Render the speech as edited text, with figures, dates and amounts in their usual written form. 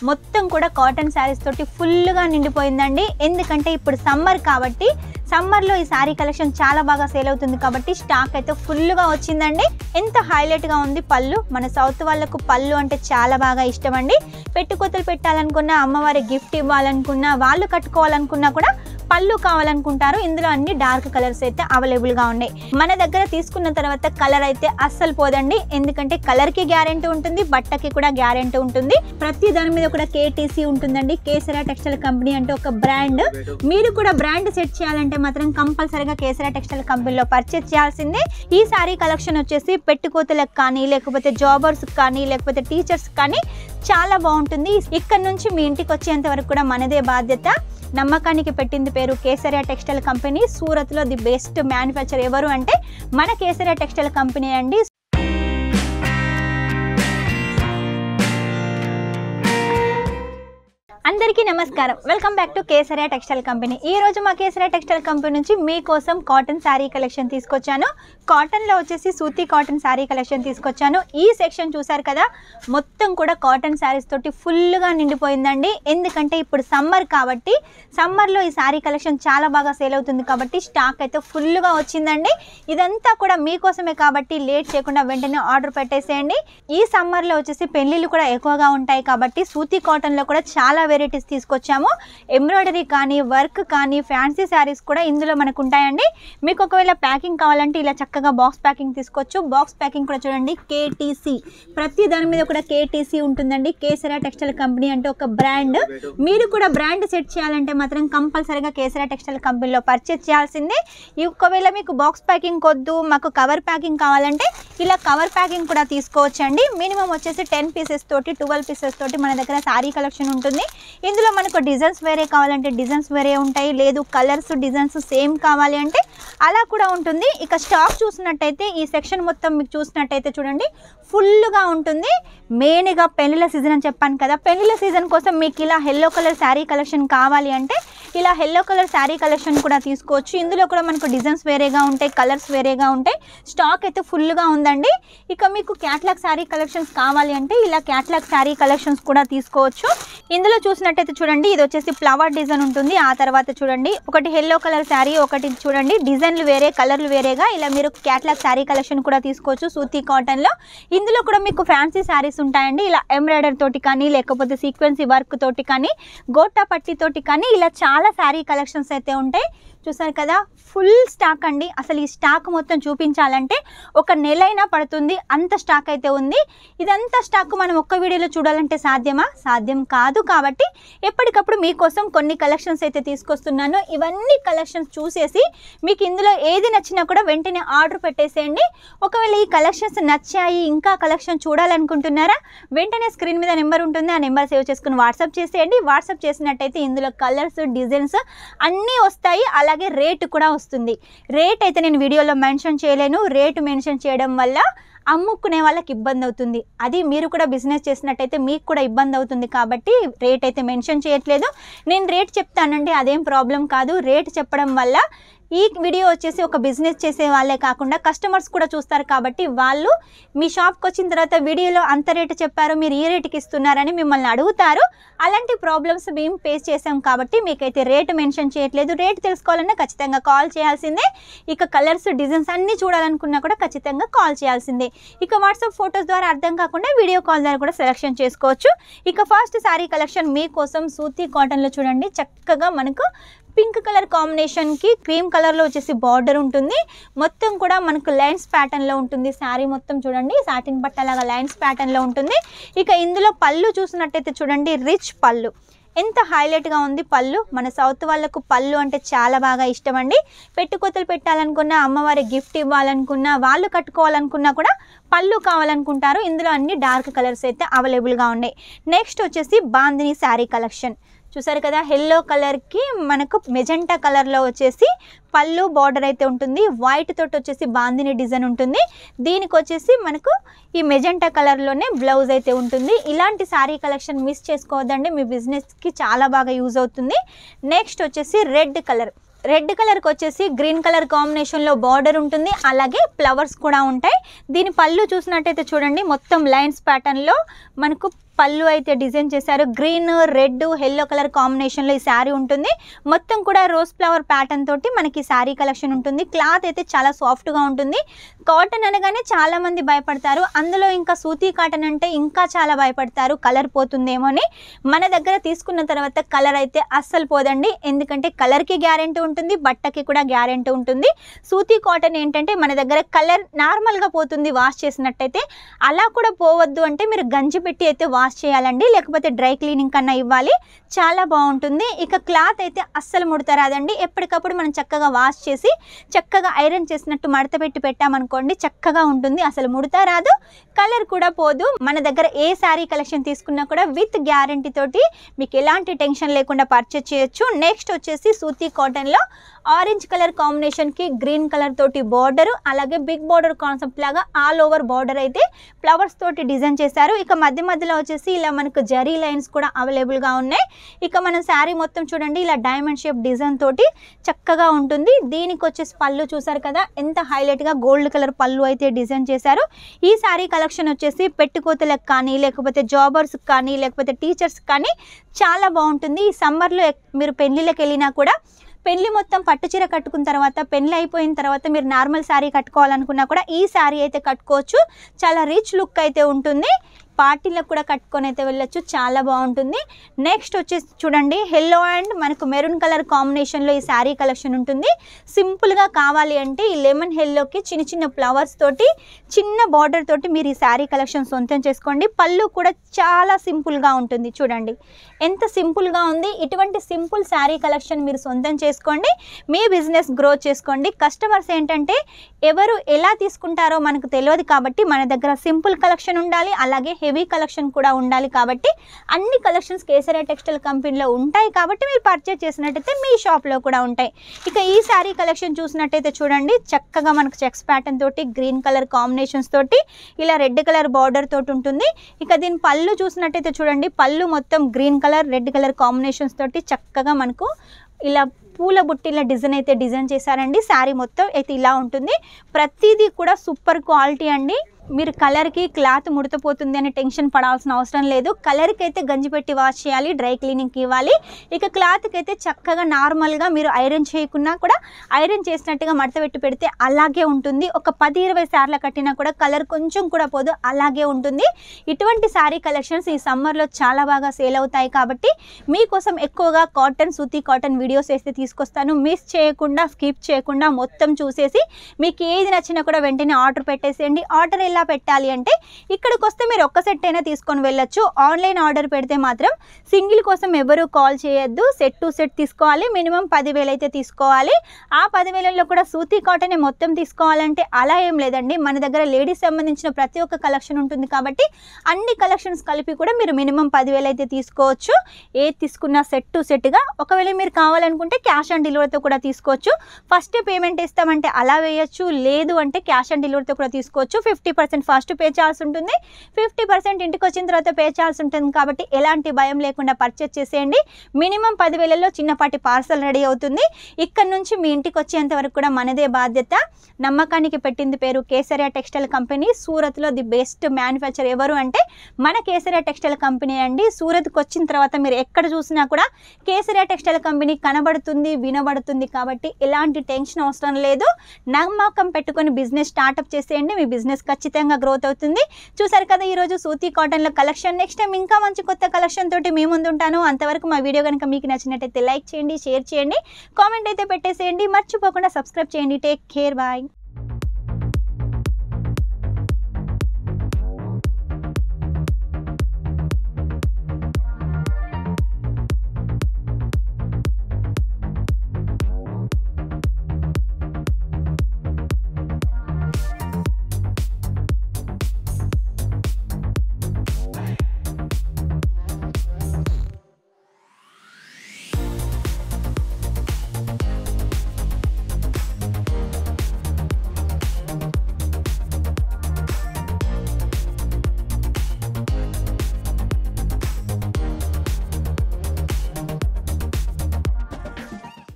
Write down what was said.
మొత్తం కూడా కాటన్ సారీస్ తోటి ఫుల్ గా నిండిపోయిందండి. ఎందుకంటే ఇప్పుడు సమ్మర్ కాబట్టి సమ్మర్ లో ఈ సారీ కలెక్షన్ చాలా బాగా సేల్ అవుతుంది కాబట్టి స్టాక్ అయితే ఫుల్ గా వచ్చిందండి. ఎంత హైలైట్ గా ఉంది పళ్ళు. మన సౌత్ వాళ్ళకు పళ్ళు అంటే చాలా బాగా ఇష్టం అండి. పెట్టుకోతలు పెట్టాలనుకున్నా, అమ్మవారి గిఫ్ట్ ఇవ్వాలనుకున్నా, వాళ్ళు కట్టుకోవాలనుకున్నా కూడా పళ్ళు కావాలనుకుంటారు. ఇందులో అన్ని డార్క్ కలర్స్ అయితే అవైలబుల్ గా ఉన్నాయి. మన దగ్గర తీసుకున్న తర్వాత కలర్ అయితే అస్సలు పోదండి. ఎందుకంటే కలర్ కి గ్యారెంటీ ఉంటుంది, బట్టకి కూడా గ్యారెంటీ ఉంటుంది. ప్రతి దాని మీద కూడా కేటీసీ ఉంటుందండి. కేసరా టెక్స్టైల్ కంపెనీ అంటే ఒక బ్రాండ్. మీరు కూడా బ్రాండ్ సెట్ చేయాలంటే మాత్రం కంపల్సరీగా కేసరా టెక్స్టైల్ కంపెనీలో పర్చేస్ చేయాల్సిందే. ఈ సారీ కలెక్షన్ వచ్చేసి పెట్టుకోతలకు కానీ, లేకపోతే జాబర్స్ కానీ, లేకపోతే టీచర్స్ కానీ చాలా బాగుంటుంది. ఇక్కడ నుంచి మీ ఇంటికి వచ్చేంత వరకు కూడా మనదే బాధ్యత. నమ్మకానికి పెట్టింది పేరు కేసరియా టెక్స్టైల్ కంపెనీ. సూరత్ లో ది బెస్ట్ మ్యానుఫ్యాక్చర్ ఎవరు అంటే మన కేసరియా టెక్స్టైల్ కంపెనీ అండి. అందరికీ నమస్కారం. Welcome back to Kesariya textile company. ఈ రోజు మా కేసరియా టెక్స్టైల్ కంపెనీ నుంచి మీకోసం కాటన్ శారీ కలెక్షన్ తీసుకొచ్చాను. కాటన్లో వచ్చేసి సూతి కాటన్ శారీ కలెక్షన్ తీసుకొచ్చాను. ఈ సెక్షన్ చూసారు కదా, మొత్తం కూడా కాటన్ శారీస్ తోటి ఫుల్గా నిండిపోయిందండి. ఎందుకంటే ఇప్పుడు సమ్మర్ కాబట్టి సమ్మర్లో ఈ శారీ కలెక్షన్ చాలా బాగా సేల్ అవుతుంది కాబట్టి స్టాక్ అయితే ఫుల్గా వచ్చిందండి. ఇదంతా కూడా మీకోసమే కాబట్టి లేట్ చేయకుండా వెంటనే ఆర్డర్ పెట్టేసేయండి. ఈ సమ్మర్లో వచ్చేసి పెళ్ళిళ్ళు కూడా ఎక్కువగా ఉంటాయి కాబట్టి సూతి కాటన్లో కూడా చాలా వెరైటీస్ తీసుకొచ్చాము. ఎంబ్రాయిడరీ కానీ, వర్క్ కానీ, ఫ్యాన్సీ శారీస్ కూడా ఇందులో మనకు ఉంటాయండి. మీకు ఒకవేళ ప్యాకింగ్ కావాలంటే ఇలా చక్కగా బాక్స్ ప్యాకింగ్ తీసుకోవచ్చు. బాక్స్ ప్యాకింగ్ కూడా చూడండి, కేటీసీ. ప్రతి దాని మీద కూడా కేటీసీ ఉంటుందండి. కేసరా టెక్స్టైల్ కంపెనీ అంటే ఒక బ్రాండ్. మీరు కూడా బ్రాండ్ సెట్ చేయాలంటే మాత్రం కంపల్సరీగా కేసరా టెక్స్టైల్ కంపెనీలో పర్చేస్ చేయాల్సిందే. ఒకవేళ మీకు బాక్స్ ప్యాకింగ్ వద్దు, మాకు కవర్ ప్యాకింగ్ కావాలంటే ఇలా కవర్ ప్యాకింగ్ కూడా తీసుకోవచ్చండి. మినిమం వచ్చేసి 10 పీసెస్ తోటి, 12 పీసెస్ తోటి మన దగ్గర శారీ కలెక్షన్ ఉంటుంది. ఇందులో మనకు డిజైన్స్ వేరే కావాలంటే డిజైన్స్ వేరే ఉంటాయి, లేదు కలర్స్ డిజైన్స్ సేమ్ కావాలి అంటే అలా కూడా ఉంటుంది. ఇక స్టాక్ చూసినట్టయితే ఈ సెక్షన్ మొత్తం మీకు చూసినట్టయితే చూడండి ఫుల్గా ఉంటుంది. మెయిన్గా పెళ్ళిళ్ళ సీజన్ అని చెప్పాను కదా, పెళ్ళిళ్ళ సీజన్ కోసం మీకు ఇలా ఎల్లో కలర్ శారీ కలెక్షన్ కావాలి అంటే ఇలా ఎల్లో కలర్ శారీ కలెక్షన్ కూడా తీసుకోవచ్చు. ఇందులో కూడా మనకు డిజైన్స్ వేరేగా ఉంటాయి, కలర్స్ వేరేగా ఉంటాయి. స్టాక్ అయితే ఫుల్గా ఉందండి. ఇక మీకు క్యాట్లాగ్ శారీ కలెక్షన్స్ కావాలి అంటే ఇలా క్యాట్లాగ్ శారీ కలెక్షన్స్ కూడా తీసుకోవచ్చు. ఇందులో చూసినట్టయితే చూడండి, ఇది వచ్చేసి ఫ్లవర్ డిజైన్ ఉంటుంది. ఆ తర్వాత చూడండి ఒకటి ఎల్లో కలర్ శారీ, ఒకటి చూడండి డిజైన్లు వేరే, కలర్లు వేరేగా ఇలా మీరు క్యాట్లాగ్ శారీ కలెక్షన్ కూడా తీసుకోవచ్చు సూతి కాటన్లో. ఇందులో కూడా మీకు ఫ్యాన్సీ శారీస్ ఉంటాయండి. ఇలా ఎంబ్రాయిడరీ తోటి కానీ, లేకపోతే సీక్వెన్సీ వర్క్ తోటి కానీ, గోటా పట్టి తోటి కానీ ఇలా చాలా శారీ కలెక్షన్స్ అయితే ఉంటాయి. చూసారు కదా, ఫుల్ స్టాక్ అండి. అసలు ఈ స్టాక్ మొత్తం చూపించాలంటే ఒక నెలైనా పడుతుంది, అంత స్టాక్ అయితే ఉంది. ఇదంతా స్టాక్ మనం ఒక్క వీడియోలో చూడాలంటే సాధ్యమా? సాధ్యం కాదు. కాబట్టి ఎప్పటికప్పుడు మీకోసం కొన్ని కలెక్షన్స్ అయితే తీసుకొస్తున్నాను. ఇవన్నీ కలెక్షన్స్ చూసేసి మీకు ఇందులో ఏది నచ్చినా కూడా వెంటనే ఆర్డర్ పెట్టేసేయండి. ఒకవేళ ఈ కలెక్షన్స్ నచ్చాయి, ఇంకా కలెక్షన్ చూడాలనుకుంటున్నారా, వెంటనే స్క్రీన్ మీద నెంబర్ ఉంటుంది, ఆ నెంబర్ సేవ్ చేసుకుని వాట్సాప్ చేసేయండి. వాట్సాప్ చేసినట్టయితే ఇందులో కలర్స్, డిజైన్స్ అన్నీ వస్తాయి. అలాగే రేటు కూడా వస్తుంది. రేట్ అయితే నేను వీడియోలో మెన్షన్ చేయలేను. రేటు మెన్షన్ చేయడం వల్ల అమ్ముకునే వాళ్ళకి ఇబ్బంది అవుతుంది. అది మీరు కూడా బిజినెస్ చేసినట్టయితే మీకు కూడా ఇబ్బంది అవుతుంది కాబట్టి రేట్ అయితే మెన్షన్ చేయట్లేదు. నేను రేట్ చెప్తానండి, అదేం ప్రాబ్లం కాదు. రేట్ చెప్పడం వల్ల ఈ వీడియో వచ్చేసి ఒక బిజినెస్ చేసే వాళ్ళే కాకుండా కస్టమర్స్ కూడా చూస్తారు కాబట్టి వాళ్ళు మీ షాప్కి వచ్చిన తర్వాత వీడియోలో అంత రేటు చెప్పారు, మీరు ఈ రేటుకి ఇస్తున్నారని మిమ్మల్ని అడుగుతారు. అలాంటి ప్రాబ్లమ్స్ మేము ఫేస్ చేసాం కాబట్టి మీకైతే రేటు మెన్షన్ చేయట్లేదు. రేటు తెలుసుకోవాలన్నా ఖచ్చితంగా కాల్ చేయాల్సిందే. ఇక కలర్స్, డిజైన్స్ అన్నీ చూడాలనుకున్నా కూడా ఖచ్చితంగా కాల్ చేయాల్సిందే. ఇక వాట్సాప్ ఫొటోస్ ద్వారా అర్థం కాకుండా వీడియో కాల్ ద్వారా కూడా సెలెక్షన్ చేసుకోవచ్చు. ఇక ఫస్ట్ శారీ కలెక్షన్ మీకోసం సూతి కాటన్లో చూడండి, చక్కగా మనకు పింక్ కలర్ కాంబినేషన్కి క్రీమ్ కలర్లో వచ్చేసి బార్డర్ ఉంటుంది. మొత్తం కూడా మనకు లైన్స్ ప్యాటర్న్లో ఉంటుంది. శారీ మొత్తం చూడండి సాటిన్ బట్టలాగా లైన్స్ ప్యాటర్న్లో ఉంటుంది. ఇక ఇందులో పళ్ళు చూసినట్టయితే చూడండి రిచ్ పళ్ళు, ఎంత హైలైట్గా ఉంది పళ్ళు. మన సౌత్ వాళ్ళకు పళ్ళు అంటే చాలా బాగా ఇష్టం అండి. పెట్టుకోతలు పెట్టాలనుకున్నా, అమ్మవారి గిఫ్ట్ ఇవ్వాలనుకున్నా, వాళ్ళు కట్టుకోవాలనుకున్నా కూడా పళ్ళు కావాలనుకుంటారు. ఇందులో అన్ని డార్క్ కలర్స్ అయితే అవైలబుల్గా ఉన్నాయి. నెక్స్ట్ వచ్చేసి బాందిని శారీ కలెక్షన్ చూసారు కదా, ఎల్లో కలర్కి మనకు మెజెంటా కలర్లో వచ్చేసి పళ్ళు బార్డర్ అయితే ఉంటుంది. వైట్ తోటి వచ్చేసి బాందిని డిజైన్ ఉంటుంది. దీనికి వచ్చేసి మనకు ఈ మెజెంటా కలర్లోనే బ్లౌజ్ అయితే ఉంటుంది. ఇలాంటి శారీ కలెక్షన్ మిస్ చేసుకోవద్దండి, మీ బిజినెస్కి చాలా బాగా యూజ్ అవుతుంది. నెక్స్ట్ వచ్చేసి రెడ్ కలర్, రెడ్ కలర్కి వచ్చేసి గ్రీన్ కలర్ కాంబినేషన్లో బార్డర్ ఉంటుంది. అలాగే ఫ్లవర్స్ కూడా ఉంటాయి. దీని పళ్ళు చూసినట్టయితే చూడండి మొత్తం లైన్స్ ప్యాటర్న్లో మనకు పళ్ళు అయితే డిజైన్ చేశారు. గ్రీన్, రెడ్, ఎల్లో కలర్ కాంబినేషన్లో ఈ శారీ ఉంటుంది. మొత్తం కూడా రోజ్ ఫ్లవర్ ప్యాటర్న్ తోటి మనకి శారీ కలెక్షన్ ఉంటుంది. క్లాత్ అయితే చాలా సాఫ్ట్గా ఉంటుంది. కాటన్ అనగానే చాలామంది భయపడతారు, అందులో ఇంకా సూతీ కాటన్ అంటే ఇంకా చాలా భయపడతారు, కలర్ పోతుందేమో అని. మన దగ్గర తీసుకున్న తర్వాత కలర్ అయితే అస్సలు పోదండి, ఎందుకంటే కలర్కి గ్యారెంటీ ఉంటుంది, బట్టకి కూడా గ్యారెంటీ ఉంటుంది. సూతీ కాటన్ ఏంటంటే మన దగ్గర కలర్ నార్మల్గా పోతుంది వాష్ చేసినట్టయితే, అలా కూడా పోవద్దు అంటే మీరు గంజి పెట్టి అయితే వాష్ చేయాలండి, లేకపోతే డ్రై క్లీనింగ్ కన్నా ఇవ్వాలి. చాలా బాగుంటుంది. ఇక క్లాత్ అయితే అస్సలు ముడతరాదండి. ఎప్పటికప్పుడు మనం చక్కగా వాష్ చేసి చక్కగా ఐరన్ చేసినట్టు మడత పెట్టి పెట్టామనుకోండి, చక్కగా ఉంటుంది, అసలు ముడత రాదు, కలర్ కూడా పోదు. మన దగ్గర ఏ శారీ కలెక్షన్ తీసుకున్నా కూడా విత్ గ్యారంటీ తోటి మీకు ఎలాంటి టెన్షన్ లేకుండా పర్చేజ్ చేయొచ్చు. నెక్స్ట్ వచ్చేసి సూతీ కాటన్లో ఆరెంజ్ కలర్ కాంబినేషన్కి గ్రీన్ కలర్ తోటి బార్డర్, అలాగే బిగ్ బార్డర్ కాన్సెప్ట్ లాగా ఆల్ ఓవర్ బార్డర్ అయితే ఫ్లవర్స్ తోటి డిజైన్ చేశారు. ఇక మధ్య మధ్యలో వచ్చేసి ఇలా మనకు జరీ లైన్స్ కూడా అవైలబుల్గా ఉన్నాయి. ఇక మనం శారీ మొత్తం చూడండి, ఇలా డైమండ్ షేప్ డిజైన్ తోటి చక్కగా ఉంటుంది. దీనికి వచ్చేసి పళ్ళు చూసారు కదా, ఎంత హైలైట్గా గోల్డ్ కలర్ పళ్ళు అయితే డిజైన్ చేశారు. ఈ శారీ కలెక్షన్ వచ్చేసి పెట్టుకోతలకు కానీ, లేకపోతే జాబర్స్కి కానీ, లేకపోతే టీచర్స్కి కానీ చాలా బాగుంటుంది. ఈ సమ్మర్లో మీరు పెళ్ళిళ్ళకి వెళ్ళినా కూడా, పెళ్ళి మొత్తం పట్టు చీర కట్టుకున్న తర్వాత, పెళ్ళి అయిపోయిన తర్వాత మీరు నార్మల్ శారీ కట్టుకోవాలనుకున్నా కూడా ఈ శారీ అయితే కట్టుకోవచ్చు. చాలా రిచ్ లుక్ అయితే ఉంటుంది. పార్టీలకు కూడా కట్టుకొని అయితే వెళ్ళొచ్చు, చాలా బాగుంటుంది. నెక్స్ట్ వచ్చేసి చూడండి, ఎల్లో అండ్ మనకు మెరూన్ కలర్ కాంబినేషన్లో ఈ శారీ కలెక్షన్ ఉంటుంది. సింపుల్గా కావాలి అంటే ఈ లెమన్ ఎల్లోకి చిన్న చిన్న ఫ్లవర్స్ తోటి, చిన్న బార్డర్ తోటి మీరు ఈ శారీ కలెక్షన్ సొంతం చేసుకోండి. పళ్ళు కూడా చాలా సింపుల్గా ఉంటుంది. చూడండి ఎంత సింపుల్గా ఉంది. ఇటువంటి సింపుల్ శారీ కలెక్షన్ మీరు సొంతం చేసుకోండి, మీ బిజినెస్ గ్రో చేసుకోండి. కస్టమర్స్ ఏంటంటే ఎవరు ఎలా తీసుకుంటారో మనకు తెలియదు కాబట్టి మన దగ్గర సింపుల్ కలెక్షన్ ఉండాలి, అలాగే హెవీ కలెక్షన్ కూడా ఉండాలి. కాబట్టి అన్ని కలెక్షన్స్ కేసరియా టెక్స్టైల్ కంపెనీలో ఉంటాయి కాబట్టి మీరు పర్చేజ్ చేసినట్టయితే మీ షాప్లో కూడా ఉంటాయి. ఇక ఈ శారీ కలెక్షన్ చూసినట్టయితే చూడండి, చక్కగా మనకు చెక్స్ ప్యాటర్న్ తోటి, గ్రీన్ కలర్ కాంబినేషన్స్ తోటి, ఇలా రెడ్ కలర్ బార్డర్ తోటి ఉంటుంది. ఇక దీని పళ్ళు చూసినట్టయితే చూడండి, పళ్ళు మొత్తం green colour, red colour combinations తోటి చక్కగా మనకు ఇలా పూల బుట్టిల డిజైన్ అయితే డిజైన్ చేశారండి. శారీ మొత్తం అయితే ఇలా ఉంటుంది. ప్రతిదీ కూడా సూపర్ క్వాలిటీ అండి. మీరు కలర్కి క్లాత్ ముడతపోతుంది అని టెన్షన్ పడాల్సిన అవసరం లేదు. కలర్కి అయితే గంజి పెట్టి వాష్ చేయాలి, డ్రై క్లీనింగ్కి ఇవ్వాలి. ఇక క్లాత్కి అయితే చక్కగా నార్మల్గా మీరు ఐరన్ చేయకున్నా కూడా ఐరన్ చేసినట్టుగా మడత పెట్టి పెడితే అలాగే ఉంటుంది. ఒక 10-20 సార్లు కట్టినా కూడా కలర్ కొంచెం కూడా పోదు, అలాగే ఉంటుంది. ఇటువంటి శారీ కలెక్షన్స్ ఈ సమ్మర్లో చాలా బాగా సేల్ అవుతాయి కాబట్టి మీకోసం ఎక్కువగా కాటన్, సూతీ కాటన్ వీడియోస్ అయితే తీసుకొస్తాను. మిస్ చేయకుండా, స్కిప్ చేయకుండా మొత్తం చూసేసి మీకు ఏది నచ్చినా కూడా వెంటనే ఆర్డర్ పెట్టేసేయండి. ఆర్డర్ ఎలా పెట్టాలి అంటే ఇక్కడికి వస్తే మీరు ఒక్క సెట్ అయినా తీసుకొని వెళ్ళొచ్చు. ఆన్లైన్ ఆర్డర్ పెడితే మాత్రం సింగిల్ కోసం ఎవరు కాల్ చేయొద్దు, సెట్ టు సెట్ తీసుకోవాలి. మినిమం 10,000 అయితే తీసుకోవాలి. ఆ 10,000లో కూడా సూతీ కాటనే మొత్తం తీసుకోవాలంటే అలా ఏం లేదండి. మన దగ్గర లేడీస్ సంబంధించిన ప్రతి ఒక్క కలెక్షన్ ఉంటుంది కాబట్టి అన్ని కలెక్షన్స్ కలిపి కూడా మీరు మినిమం 10,000 అయితే తీసుకోవచ్చు. ఏది తీసుకున్నా సెట్ టు సెట్గా. ఒకవేళ మీరు కావాలనుకుంటే క్యాష్ ఆన్ డెలివరీతో కూడా తీసుకోవచ్చు. ఫస్ట్ పేమెంట్ ఇస్తామంటే అలా వేయచ్చు, లేదు అంటే క్యాష్ ఆన్ డెలివరీతో కూడా తీసుకోవచ్చు. 50% ఫస్ట్ పే చేయాల్సి ఉంటుంది, 50% ఇంటికి వచ్చిన తర్వాత పే చేయాల్సి ఉంటుంది. కాబట్టి ఎలాంటి భయం లేకుండా పర్చేజ్ చేసేయండి. మినిమం 10,000లో చిన్నపాటి పార్సల్ రెడీ అవుతుంది. ఇక్కడ నుంచి మీ ఇంటికి వచ్చేంత వరకు కూడా మనదే బాధ్యత. నమ్మకానికి పెట్టింది పేరు కేసరియా టెక్స్టైల్ కంపెనీ. సూరత్లో ది బెస్ట్ మ్యానుఫ్యాక్చర్ ఎవరు అంటే మన కేసరియా టెక్స్టైల్ కంపెనీ అండి. సూరత్కి వచ్చిన తర్వాత మీరు ఎక్కడ చూసినా కూడా కేసరియా టెక్స్టైల్ కంపెనీ కనబడుతుంది, వినబడుతుంది. కాబట్టి ఎలాంటి టెన్షన్ అవసరం లేదు. నమ్మకం పెట్టుకొని బిజినెస్ స్టార్ట్అప్ చేసేయండి. మీ బిజినెస్ ఖచ్చితంగా గ్రోత్ అవుతుంది. చూసారు కదా ఈరోజు సూతీ కాటన్లో కలెక్షన్. నెక్స్ట్ టైం ఇంకా మంచి కొత్త కలెక్షన్ తోటి మీ ముందు ఉంటాను. అంతవరకు మా వీడియో కనుక మీకు నచ్చినట్టయితే లైక్ చేయండి, షేర్ చేయండి, కామెంట్ అయితే పెట్టేసేయండి. మర్చిపోకుండా సబ్స్క్రైబ్ చేయండి. Take care, bye.